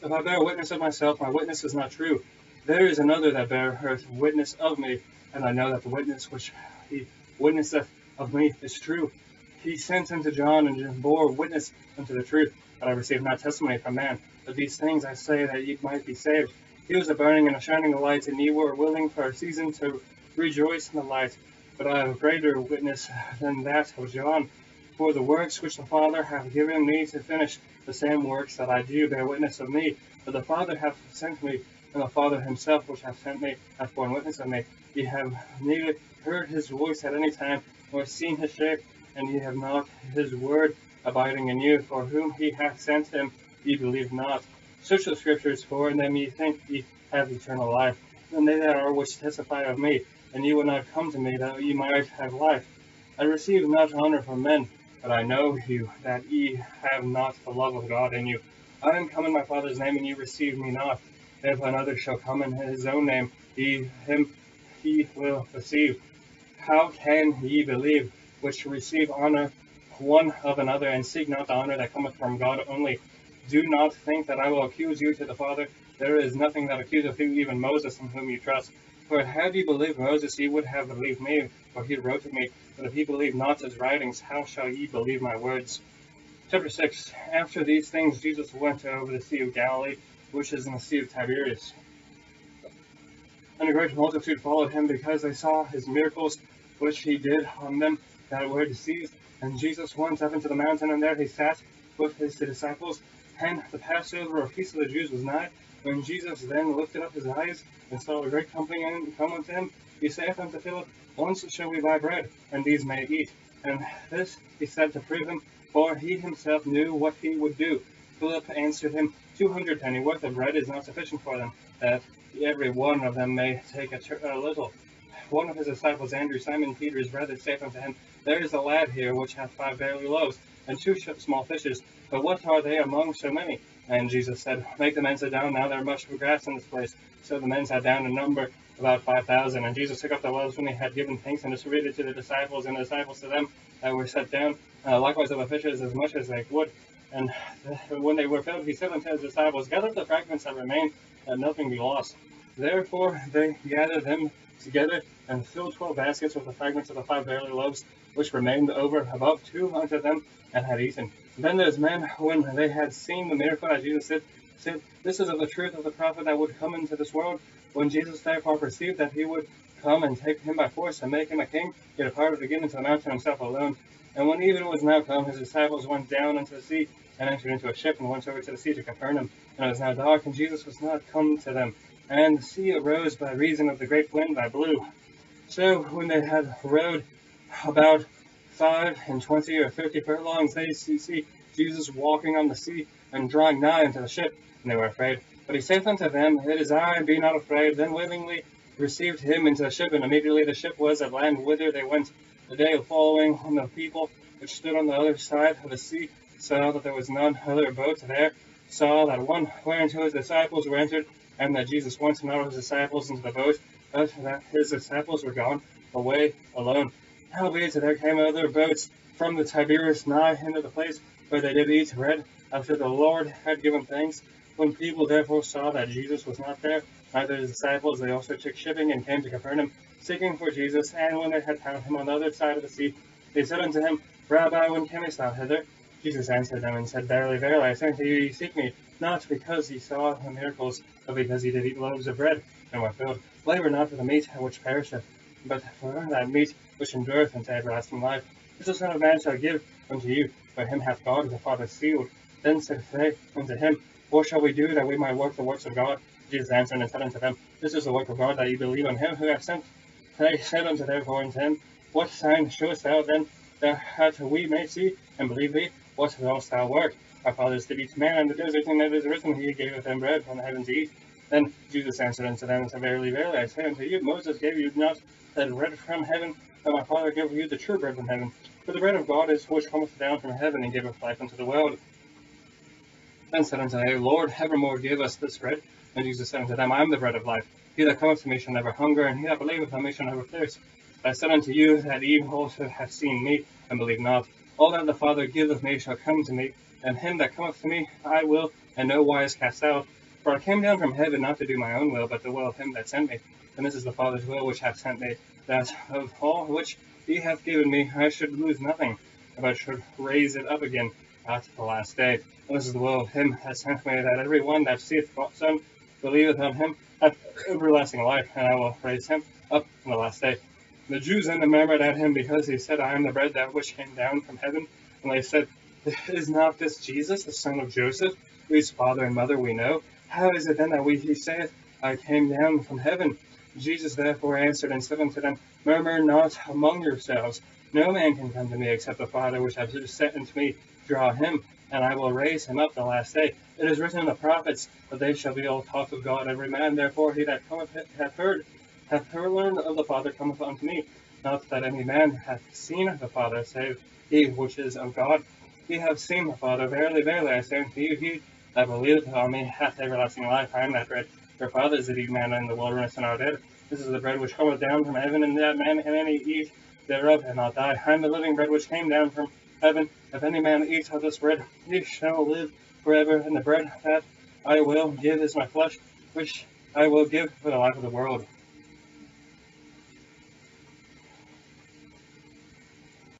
If I bear witness of myself, my witness is not true. There is another that beareth witness of me, and I know that the witness which he witnesseth of me is true. He sent unto John, and bore witness unto the truth, but I received not testimony from man. But these things I say, that ye might be saved. He was a burning and a shining light, and ye were willing for a season to rejoice in the light. But I have a greater witness than that of John. For the works which the Father hath given me to finish, the same works that I do bear witness of me. For the Father hath sent me, and the Father himself which hath sent me hath borne witness of me. Ye have neither heard his voice at any time, nor seen his shape, and ye have not his word abiding in you. For whom he hath sent him, ye believe not. Search the scriptures, for in them ye think ye have eternal life. And they that are which testify of me, and ye will not come to me that ye might have life. I receive not honor from men, but I know you, that ye have not the love of God in you. I am come in my Father's name, and ye receive me not. If another shall come in his own name, him he will receive. How can ye believe, which receive honor one of another, and seek not the honor that cometh from God only? Do not think that I will accuse you to the Father. There is nothing that accuseth you, even Moses, in whom you trust. For had ye believed Moses, ye would have believed me, for he wrote of me. But if ye believe not his writings, how shall ye believe my words? Chapter 6. After these things Jesus went over the Sea of Galilee, which is in the Sea of Tiberias. And a great multitude followed him, because they saw his miracles, which he did on them that were diseased. And Jesus went up into the mountain, and there he sat with his disciples. And the Passover, or feast of the Jews, was nigh. When Jesus then lifted up his eyes, and saw a great company come unto him, he saith unto Philip, Whence shall we buy bread, and these may eat? And this he said to prove him, for he himself knew what he would do. Philip answered him, 200 penny worth of bread is not sufficient for them, that every one of them may take a little. One of his disciples, Andrew, Simon Peter's brother, saith unto him, There is a lad here which hath 5 barley loaves, and 2 small fishes, but what are they among so many? And Jesus said, Make the men sit down, now there is much grass in this place. So the men sat down in number about 5,000. And Jesus took up the loaves when he had given thanks, and distributed to the disciples, and the disciples to them that were set down, likewise of the fishes as much as they would. And when they were filled, he said unto his disciples, Gather up the fragments that remain, that nothing be lost. Therefore they gathered them together, and filled 12 baskets with the fragments of the 5 barley loaves, which remained over above 2 unto them, and had eaten. Then those men, when they had seen the miracle that Jesus said, This is of the truth of the prophet that would come into this world. When Jesus therefore perceived that he would come and take him by force, and make him a king, he departed again into the mountain himself alone. And when even was now come, his disciples went down into the sea, and entered into a ship, and went over to the sea to Capernaum. And it was now dark, and Jesus was not come to them. And the sea arose by reason of the great wind that blew. So when they had rowed about 25 or 30 furlongs, they see Jesus walking on the sea, and drawing nigh unto the ship, and they were afraid. But he saith unto them, It is I, be not afraid. Then willingly received him into the ship, and immediately the ship was at land, whither they went. The day following, when the people which stood on the other side of the sea saw that there was none other boat there, saw that one whereunto his disciples were entered, and that Jesus went not of his disciples into the boat, but that his disciples were gone away alone. Howbeit there came other boats from the Tiberias nigh into the place where they did eat bread, after the Lord had given thanks. When people therefore saw that Jesus was not there, neither his disciples, they also took shipping, and came to Capernaum, seeking for Jesus. And when they had found him on the other side of the sea, they said unto him, Rabbi, when camest thou hither? Jesus answered them, and said, Verily, verily, I say unto you, ye seek me, not because ye saw the miracles, but because ye did eat loaves of bread, and were filled. Labor not for the meat which perisheth, but for that meat which endureth unto everlasting life, which the Son of Man shall give unto you. For him hath God the Father sealed. Then said they unto him, What shall we do that we might work the works of God? Jesus answered and said unto them, This is the work of God, that ye believe on him who hath sent. They said unto therefore unto him, What sign showest thou then, that we may see and believe thee? What dost thou work? Our fathers did eat manna in the desert, and it is written, He gaveth them bread from heaven to eat. Then Jesus answered unto them and said, Verily, verily, I say unto you, Moses gave you not that bread from heaven, but my Father gave you the true bread from heaven. For the bread of God is which cometh down from heaven, and giveth life unto the world. Then said unto them, Lord, evermore give us this bread. And Jesus said unto them, I am the bread of life. He that cometh to me shall never hunger, and he that believeth on me shall never thirst. But I said unto you that ye also have seen me, and believe not. All that the Father giveth me shall come to me, and him that cometh to me I will in no wise cast out. For I came down from heaven not to do my own will, but the will of him that sent me. And this is the Father's will which hath sent me, that of all which he hath given me I should lose nothing, but should raise it up again at the last day. And this is the will of him that sent me, that every one that seeth the Son believeth on him hath everlasting life, and I will raise him up in the last day. The Jews then murmured at him, because he said, I am the bread that which came down from heaven. And they said, Is not this Jesus, the son of Joseph, whose father and mother we know? How is it then that he saith, I came down from heaven? Jesus therefore answered and said unto them, Murmur not among yourselves. No man can come to me except the Father which hath sent unto me draw him, and I will raise him up the last day. It is written in the prophets that they shall be all taught of God. Every man therefore he that cometh hath learned of the Father cometh unto me. Not that any man hath seen the Father, save he which is of God. Ye have seen the Father. Verily, verily, I say unto you, he that believeth on me hath everlasting life. I am that bread. Your fathers did eat manna in the wilderness and are dead. This is the bread which cometh down from heaven, and that man and any eat thereof and not die. I am the living bread which came down from heaven. If any man eat of this bread, he shall live forever. And the bread that I will give is my flesh, which I will give for the life of the world.